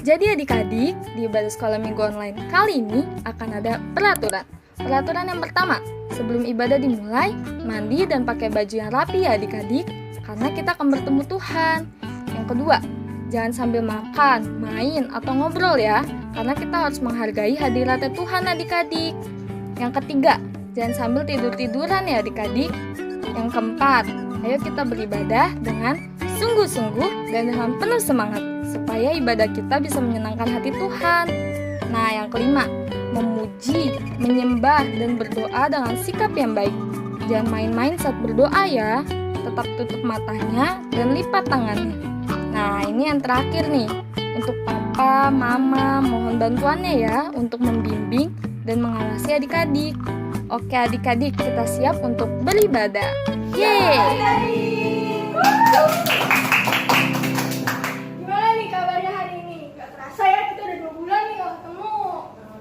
Jadi adik-adik, di ibadah sekolah minggu online kali ini akan ada peraturan. Peraturan yang pertama, sebelum ibadah dimulai, mandi dan pakai baju yang rapi ya adik-adik, karena kita akan bertemu Tuhan. Yang kedua, jangan sambil makan, main, atau ngobrol ya, karena kita harus menghargai hadiratnya Tuhan adik-adik. Yang ketiga, jangan sambil tidur-tiduran ya adik-adik. Yang keempat, ayo kita beribadah dengan sungguh-sungguh dan dengan penuh semangat, supaya ibadah kita bisa menyenangkan hati Tuhan. Nah, yang kelima, memuji, menyembah, dan berdoa dengan sikap yang baik. Jangan main-main saat berdoa ya, tetap tutup matanya dan lipat tangannya. Nah, ini yang terakhir nih, untuk papa, mama, mohon bantuannya ya untuk membimbing dan mengawasi adik-adik. Oke adik-adik, kita siap untuk beribadah. Yeay! Gimana nih kabarnya hari ini? Gak terasa ya, kita udah 2 bulan nih gak ketemu.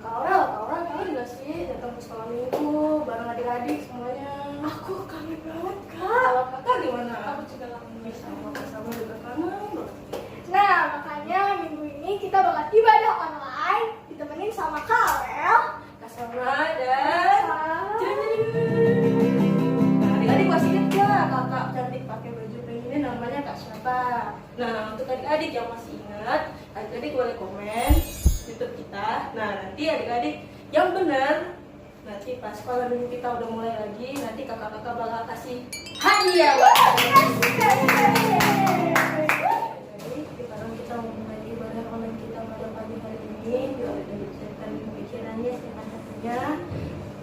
Kak Aurel kangen gak sih datang ke sekolah minggu bareng adik-adik semuanya? Aku kangen banget kak. Kalau kakak gimana? Aku juga kangen bisa sama juga kangen. Nah makanya minggu ini kita bakal ibadah online ditemenin sama Kak Aurel, Kak Sabra dan adik-adik masih ingat gak kakak cantik pakai baju pink ini namanya Kak siapa? Nah untuk adik-adik yang masih ingat, adik-adik boleh komen YouTube kita. Nah nanti adik-adik yang benar, nanti pas sekolah minggu kita udah mulai lagi, nanti kakak-kakak bakal kasih hadiah buat adik-adik. Jadi sekarang kita mau mulai ibadah online kita pada pagi hari ini. Biar diceritain pikirannya siapa satunya.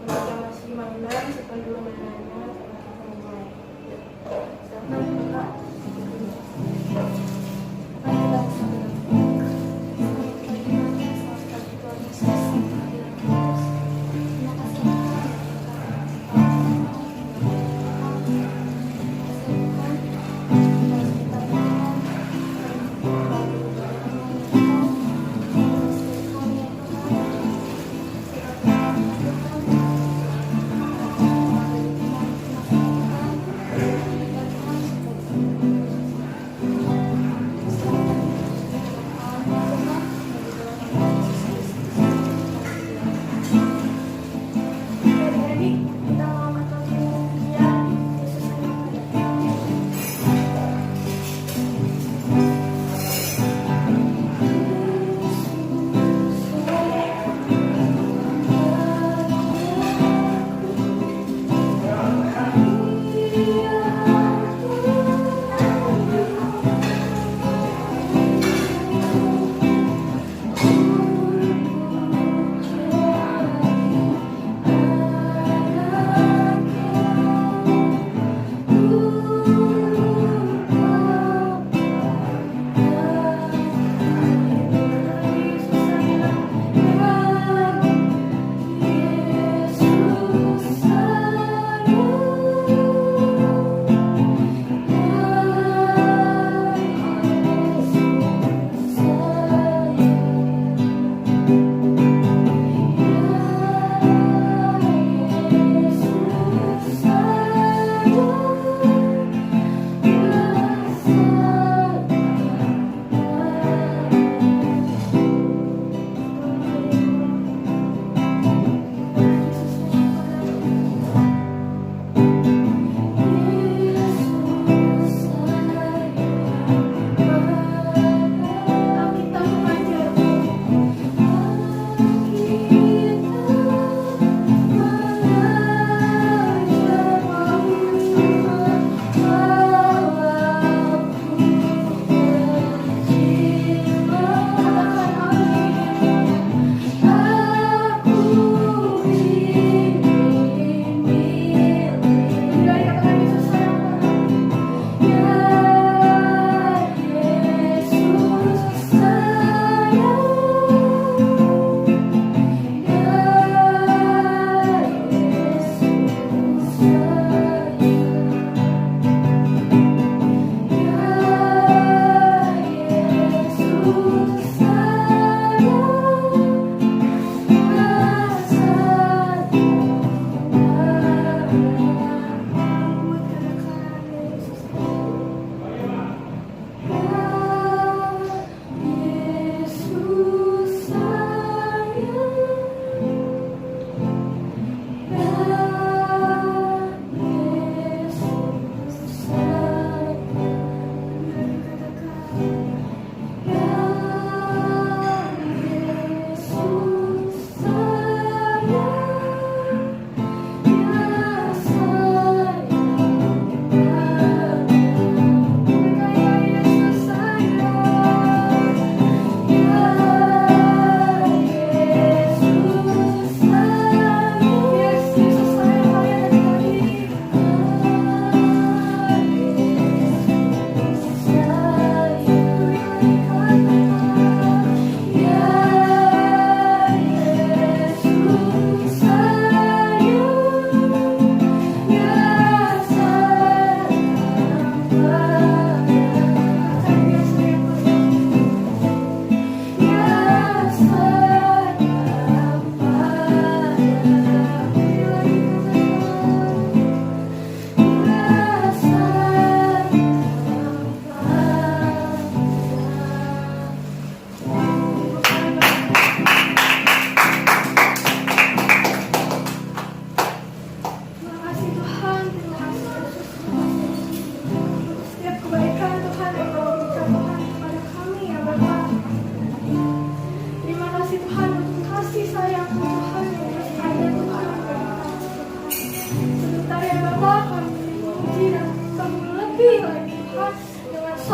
Untuk yang masih mainan, simpan dulu mainannya karena kita mulai. Silakan kakak.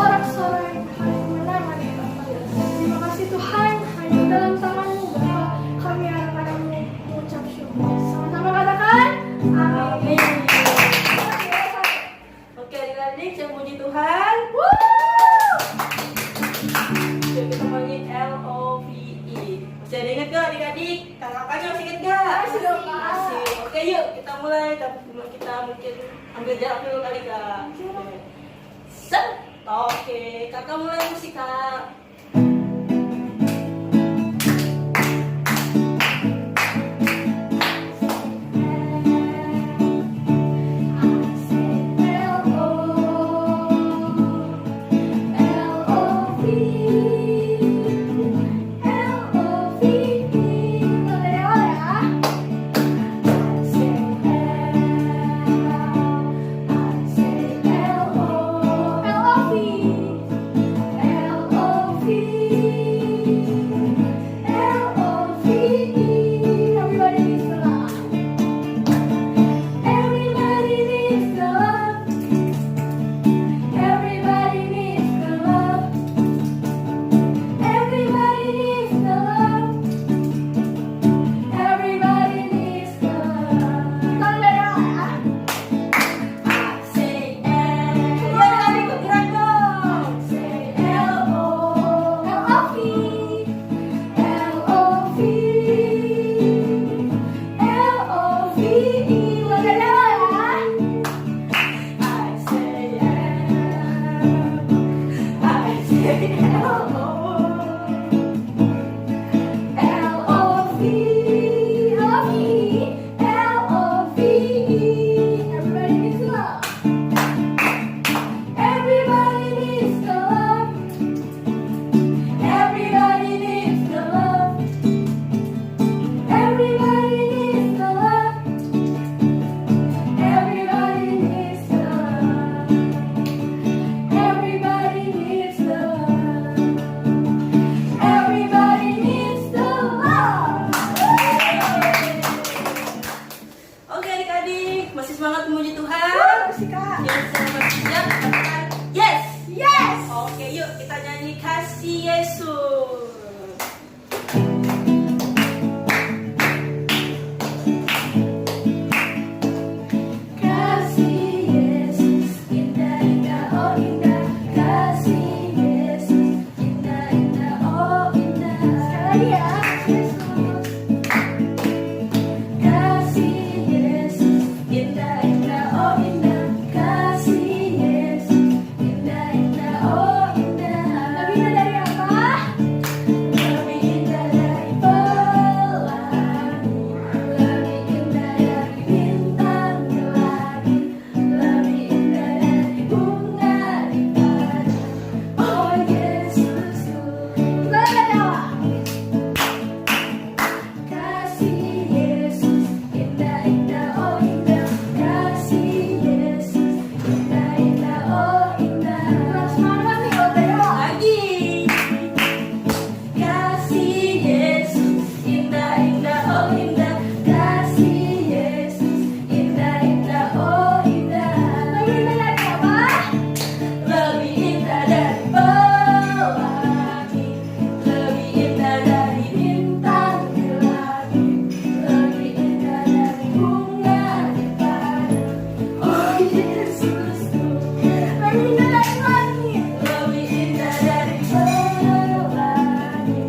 sorak-sorai hari kemenangan ya Bapak. Terima kasih Tuhan, hanya dalam tangan-Mu Bapa kami anak-anak-Mu mengucap syukur. Sama-sama katakan, amin. Oke adik-adik, saya puji Tuhan. Yuk kita panggil LOVE. Masih ada ingat gak adik-adik? Kakak-kakaknya masih ingat gak? Masih dong, Kak. Masih. Oke yuk kita mulai. Kita mungkin ambil jarak dulu kali Kak. Set. Oke, kakak mulai musik Kak. Oke adik-adik, masih semangat memuji Tuhan? Masih Kak. Yang selamat siap, katakan yes. Yes. Oke yuk kita nyanyi Kasih Yesus. Kasih Yesus indah indah oh indah, kasih Yesus indah indah oh indah. Sekali lagi ya, Yesus. Kasih Yesus indah indah oh indah, kasih Yesus indah indah oh indah. Lebih indah dari apa? Lebih indah dari pelangi, lebih indah dari bintang di langit, lebih indah dari bunga di padang. Oh Yesusku, kita berdoa. Kasih Yesus indah indah oh indah, kasih Yesus indah indah oh indah. Terus semangat nih kalau berdoa. Lagi. Kasih Yesus indah indah oh indah, kasih Yesus indah indah oh indah. Lebih indah dari apa? Lebih indah dari pelangi, lebih indah dari bintang di langit, lebih indah dari bunga di padang. Oh Yesusku, lebih indah dari langit, lebih indah dari pelangi,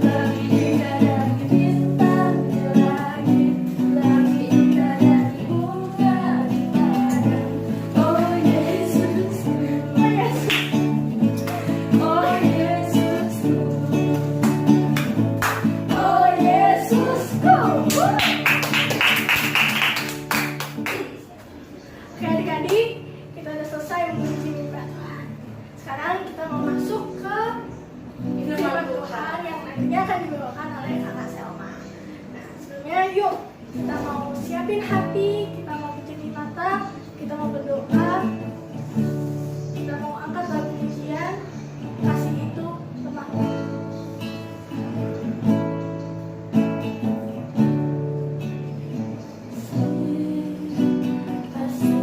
lebih indah dari bintang di langit, lebih indah dari bunga di padang. Oh Yesusku, oh Yesusku, oh Yesusku. Oke adik-adik, kita udah selesai memuji firman Tuhan. Sekarang kita mau masuk ke firman Tuhan yang nantinya akan dibawakan oleh kakak Selma. Nah sebelumnya yuk kita mau siapin hati, kita mau pejamkan mata, kita mau berdoa, kita mau angkat lagu pujian, kasih itu temanmu. Kasih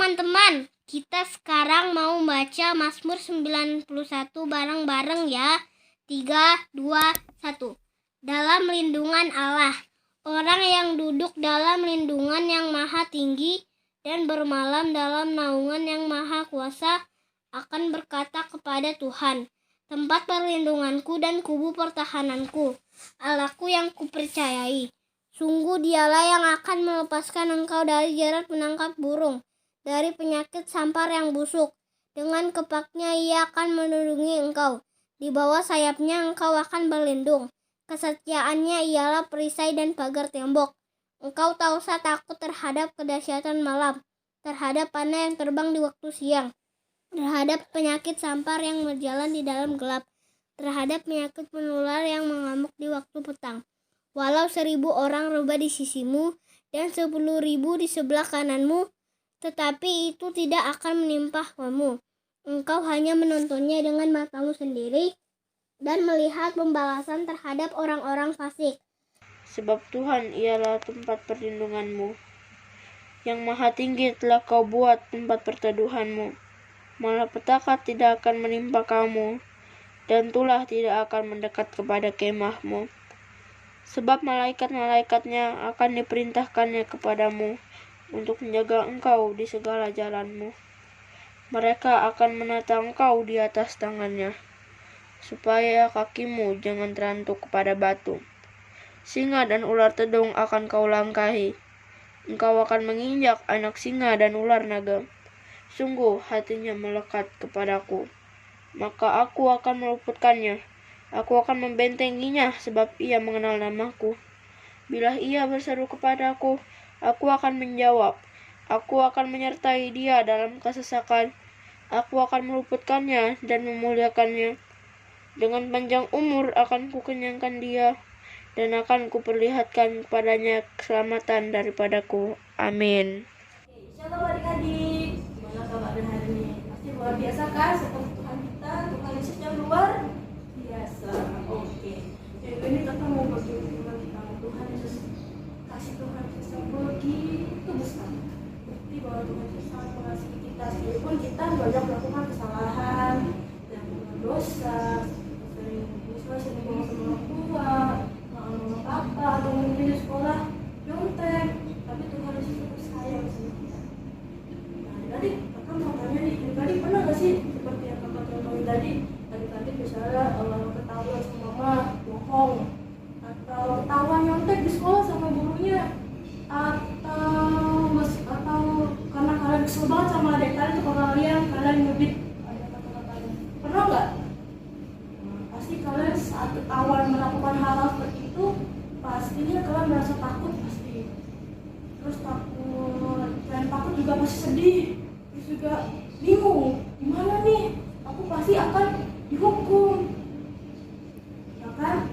teman-teman, kita sekarang mau baca Mazmur 91 bareng-bareng ya. 3, 2, 1. Dalam lindungan Allah. Orang yang duduk dalam lindungan yang maha tinggi dan bermalam dalam naungan yang maha kuasa akan berkata kepada Tuhan, tempat perlindunganku dan kubu pertahananku, Allahku yang kupercayai. Sungguh dialah yang akan melepaskan engkau dari jerat penangkap burung, dari penyakit sampar yang busuk. Dengan kepaknya ia akan melindungi engkau. Di bawah sayapnya engkau akan berlindung. Kesetiaannya ialah perisai dan pagar tembok. Engkau tak usah takut terhadap kedahsyatan malam, terhadap panah yang terbang di waktu siang, terhadap penyakit sampar yang berjalan di dalam gelap, terhadap penyakit penular yang mengamuk di waktu petang. Walau 1.000 orang rebah di sisimu dan 10.000 di sebelah kananmu, tetapi itu tidak akan menimpa kamu. Engkau hanya menontonnya dengan matamu sendiri dan melihat pembalasan terhadap orang-orang fasik. Sebab Tuhan ialah tempat perlindunganmu. Yang maha tinggi telah kau buat tempat perteduhanmu. Malapetaka tidak akan menimpa kamu, dan tulah tidak akan mendekat kepada kemahmu. Sebab malaikat-malaikatnya akan diperintahkannya kepadamu untuk menjaga engkau di segala jalanmu. Mereka akan menata engkau di atas tangannya, supaya kakimu jangan terantuk kepada batu. Singa dan ular tedung akan kau langkahi. Engkau akan menginjak anak singa dan ular naga. Sungguh hatinya melekat kepadaku, maka aku akan meluputkannya. Aku akan membentenginya sebab ia mengenal namaku. Bila ia berseru kepadaku, aku akan menjawab. Aku akan menyertai dia dalam kesesakan. Aku akan meluputkannya dan memuliakannya. Dengan panjang umur akan kukenyangkan dia, dan akan kuperlihatkan kepadanya keselamatan daripadaku. Amin. Shalom adik-adik, gimana kabarnya hari ini? Pasti luar biasa kan? Seperti Tuhan kita, Tuhan Yesus yang luar biasa. Oke. Jadi ini kita mau bagi firman tentang Tuhan Yesus. Kasih Tuhan Yesus yang begitu besar. Bukti bahwa Tuhan Yesus sangat mengasihi kita, meskipun kita banyak melakukan kesalahan dan dosa, sering bohong sama orang tua, sama papa, atau mungkin di sekolah nyontek, tapi Tuhan Yesus tetap sayang sama kita. Nah, tadi kakak mau tanya nih, tadi pernah gak sih seperti yang kakak contohin tadi misalnya ketahuan sama mama bohong, atau ketahuan nyontek di sekolah sama gurunya, atau karena kalian kesel banget sama adik kalian tuh kalian nyubit ada kata-katanya, pernah nggak? Pasti kalian saat ketahuan melakukan hal seperti itu, pastinya kalian merasa takut pasti. Terus takut, dan takut juga pasti sedih, terus juga bingung, gimana nih? Aku pasti akan dihukum, ya kan?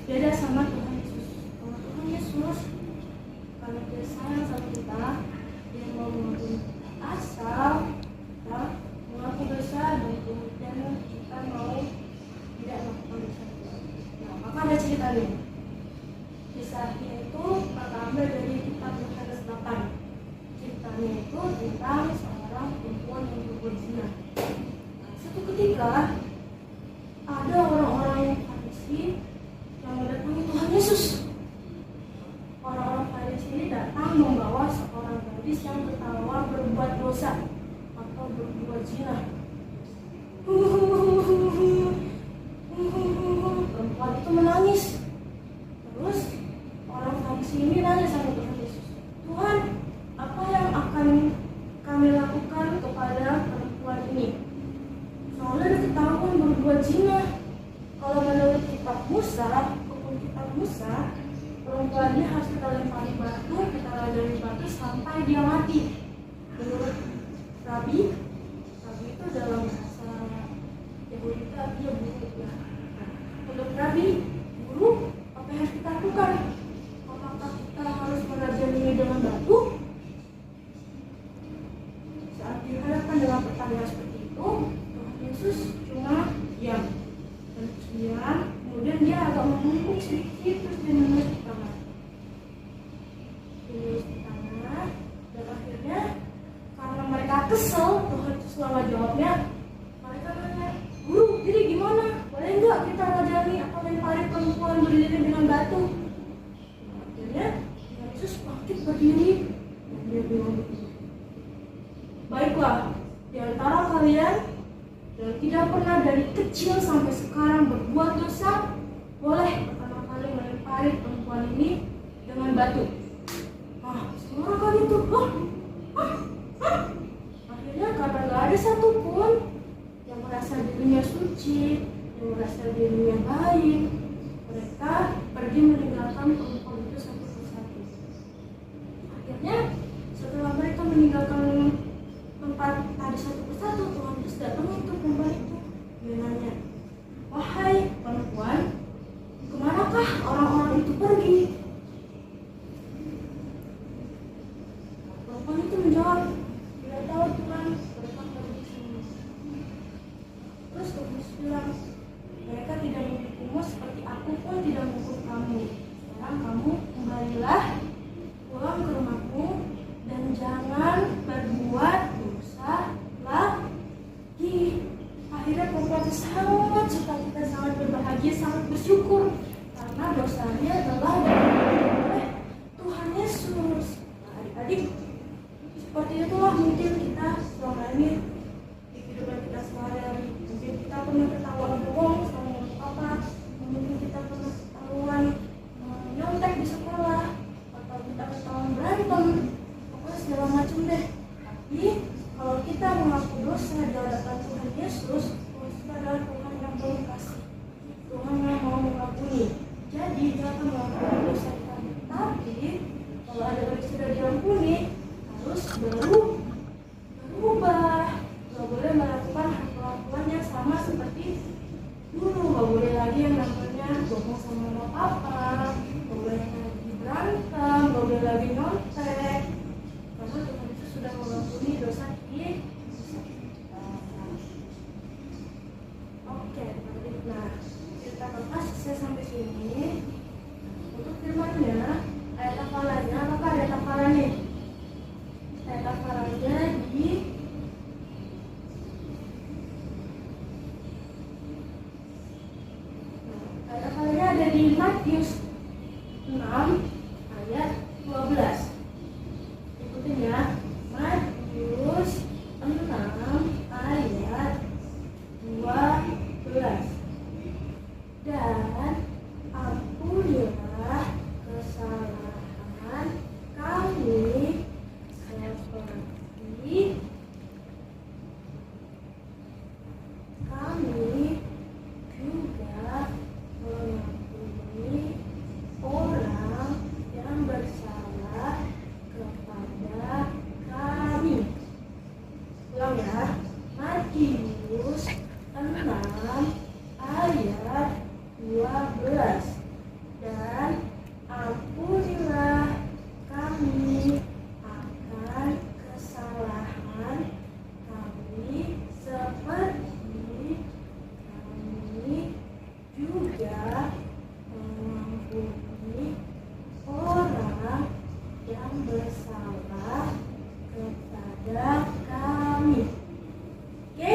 Beda sama Tuhan Yesus. Kalau Tuhan Yesus, karena Dia sayang sama kita, Dia mau mengampuni asal kita mengaku dosa dan kemudian kita mau tidak melakukan dosa. Nah, maka ada cerita nih. Kisahnya itu terambil dari kitab Yohanes 8. Ceritanya itu tentang seorang perempuan yang berbuat zina. Suatu ketika ada orang-orang Farisi yang mendatangi Tuhan Yesus. Orang-orang Farisi ini datang membawa seorang gadis yang ketahuan berbuat dosa atau berbuat zina. Perempuan itu menangis. Terus orang Farisi ini nanya sama Tuhan Yesus, Tuhan, apa yang akan kami lakukan kepada perempuan ini? Soalnya dia ketahuan berbuat zina. Kalau menurut kitab Musa, perempuan ini harus kita lempari batu, kita rajani batu sampai dia mati. Menurut Rabi itu dalam bahasa Yahudi itu artinya guru ya. Untuk Rabi, guru, apa yang harus kita lakukan? Apakah kita harus merajani dengan batu? Saat dihadapkan dengan pertanyaan seperti itu, Tuhan Yesus cuma diam. Dan diam, kemudian dia agak membungkuk sedikit, terus dia menulis di tangan. Dan akhirnya karena mereka kesel Tuhan Yesus malah jawabnya. Mereka nanya, guru, jadi gimana? Boleh nggak kita rajani atau lempari perempuan berdiri dengan batu? Nah, akhirnya Tuhan Yesus bangkit berdiri dan dia bilang begini, baiklah, di antara kalian yang tidak pernah dari kecil sampai sekarang berbuat dosa, boleh pertama kali melempari perempuan ini dengan batu. Ah, semua orang kaget tuh. Akhirnya karena gak ada satupun yang merasa dirinya suci, yang merasa dirinya baik, mereka pergi meninggalkan perempuan itu satu persatu. Akhirnya setelah mereka meninggalkan tempat tadi satu persatu, Tuhan Yesus datang itu perempuan itu. Dia nanya, wahai perempuan, kemanakah orang-orang itu pergi? Perempuan itu menjawab, tidak tahu Tuhan, mereka pergi semua. Terus Tuhan Yesus bilang, mereka tidak menghukummu seperti aku pun tidak menghukum kamu. Sekarang kamu kembalilah pulang ke rumahmu dan jangan berbuat dosa lagi. Akhirnya perempuan itu sangat sukacita, sangat berbahagia, sangat bersyukur karena dosanya telah diampuni oleh Tuhan Yesus. Nah, adik-adik, seperti itulah mungkin kita selama ini di kehidupan kita sehari-hari. Mungkin kita pernah ketahuan bohong sama apa, mungkin kita pernah ketahuan nyontek di sekolah, atau kita ketahuan berantem, pokoknya segala macam deh. Tapi kalau kita mengaku dosa di hadapan Tuhan Yesus, Tuhan Yesus adalah Tuhan yang penuh kasih, Tuhan yang mau mengampuni. Jadi jangan mengampuni dosa kita. Tapi kalau ada yang sudah diampuni, harus berubah. Gak boleh melakukan kelakuan yang sama seperti dulu. Gak boleh lagi yang namanya bohong sama mama papa, gak boleh lagi berantem, gak boleh lagi nyontek, karena Tuhan itu sudah mengampuni dosa kita. Oke, nah cerita kertas saya sampai sini. Untuk firmannya, ayat hafalannya, apakah ayat hafalannya? Ayat hafalannya di ayat hafalannya ada di Matius 6 ayat 12. Ikutin ya, Matius 6 ayat 12. Dan ampunilah kesalahan kami seperti kami juga mengampuni orang yang bersalah kepada kami. Ulang ya, Matius 6 ayat 12. Dan ampunilah kami akan kesalahan kami seperti kami juga mengampuni orang yang bersalah kepada kami. Oke?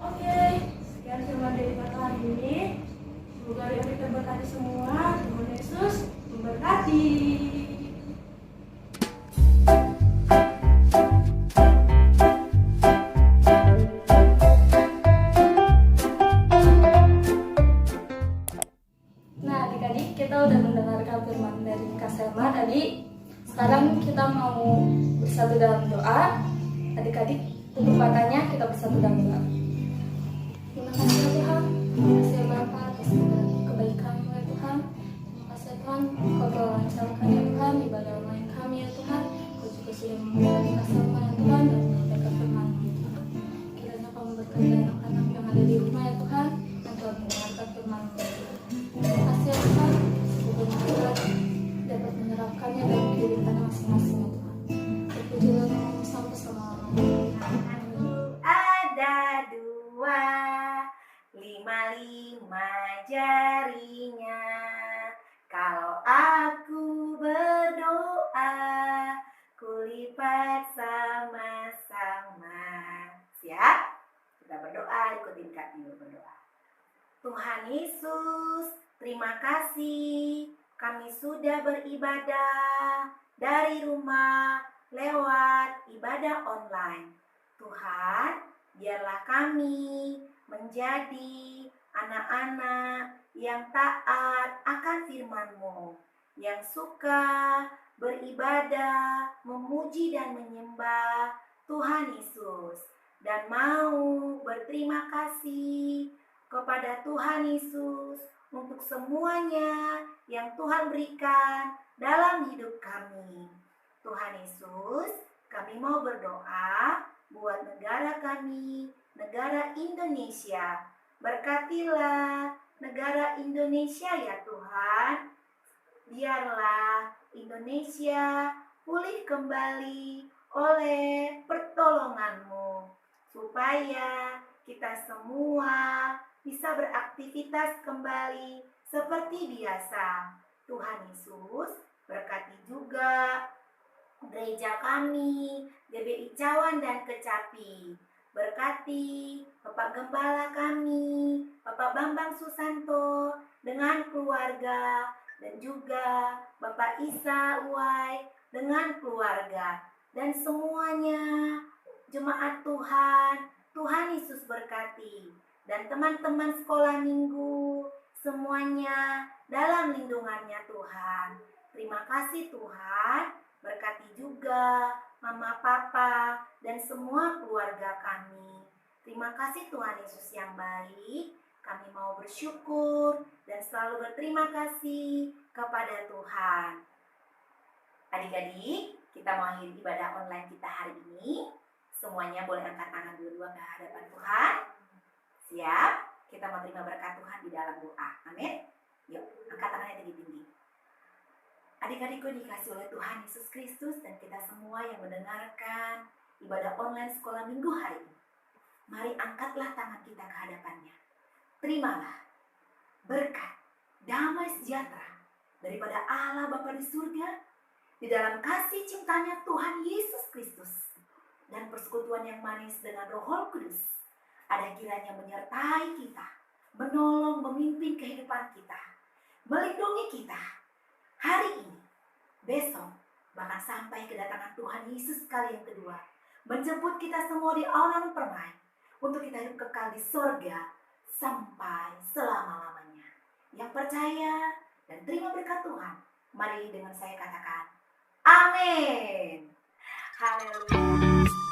Oke, sekian firman dari Kata hari ini. Semoga adik-adik terberkati semua. Tuhan Yesus memberkati. Nah, adik-adik, kita udah mendengarkan firman dari Kak Selma tadi. Sekarang kita mau bersatu dalam doa. Adik-adik, tutup matanya, kita bersatu dalam doa. Terima kasih ya Tuhan, terima kasih ya Bapa atas kebaikan-Mu ya Tuhan. Terima kasih ya Tuhan, Kau telah lancarkan ya Tuhan ibadah online kami ya Tuhan. Kau juga sudah memberkati Kak Selma ya Tuhan dan menyampaikan firman-Mu ya Tuhan. Kiranya Kau memberkati anak-anak yang ada di rumah ya Tuhan, yang telah mendengarkan firman-Mu ya Tuhan. Terima kasih ya Tuhan, semoga mereka dapat menerapkannya dalam kehidupannya masing-masing ya Tuhan. Terpujilah namamu sampai selama-lamanya. Ada dua, 5 jarinya. Kalau aku berdoa, ku lipat sama Tuhan Yesus, terima kasih. Kami sudah beribadah dari rumah lewat ibadah online. Tuhan, biarlah kami menjadi anak-anak yang taat akan firman-Mu, yang suka beribadah, memuji dan menyembah Tuhan Yesus, dan mau berterima kasih kepada Tuhan Yesus untuk semuanya yang Tuhan berikan dalam hidup kami. Tuhan Yesus, kami mau berdoa buat negara kami, negara Indonesia. Berkatilah negara Indonesia ya Tuhan. Biarlah Indonesia pulih kembali oleh pertolongan-Mu, supaya kita semua bisa beraktivitas kembali seperti biasa. Tuhan Yesus, berkati juga gereja kami, GBI Cawan dan Kecapi. Berkati Bapak Gembala kami, Bapak Bambang Susanto dengan keluarga, dan juga Bapak Isa Uwai dengan keluarga, dan semuanya jemaat Tuhan. Tuhan Yesus berkati, dan teman-teman sekolah minggu semuanya dalam lindungannya Tuhan. Terima kasih Tuhan, berkati juga Mama, Papa, dan semua keluarga kami. Terima kasih Tuhan Yesus yang baik. Kami mau bersyukur dan selalu berterima kasih kepada Tuhan. Adik-adik, kita mau akhiri ibadah online kita hari ini. Semuanya boleh angkat tangan dua-dua ke hadapan Tuhan. Siap? Kita mau terima berkat Tuhan di dalam doa. Amin. Yuk, angkat tangannya tinggi-tinggi. Adik-adikku dikasih oleh Tuhan Yesus Kristus dan kita semua yang mendengarkan ibadah online sekolah minggu hari ini. Mari angkatlah tangan kita ke hadapannya. Terimalah berkat, damai sejahtera daripada Allah Bapa di surga, di dalam kasih cintanya Tuhan Yesus Kristus, dan persekutuan yang manis dengan Roh Kudus ada kiranya menyertai kita, menolong, memimpin kehidupan kita, melindungi kita hari ini, besok, bahkan sampai kedatangan Tuhan Yesus kali yang kedua, menjemput kita semua di awan permai untuk kita hidup kekal di sorga sampai selama-lamanya. Yang percaya dan terima berkat Tuhan, mari dengan saya katakan amin. Haleluya.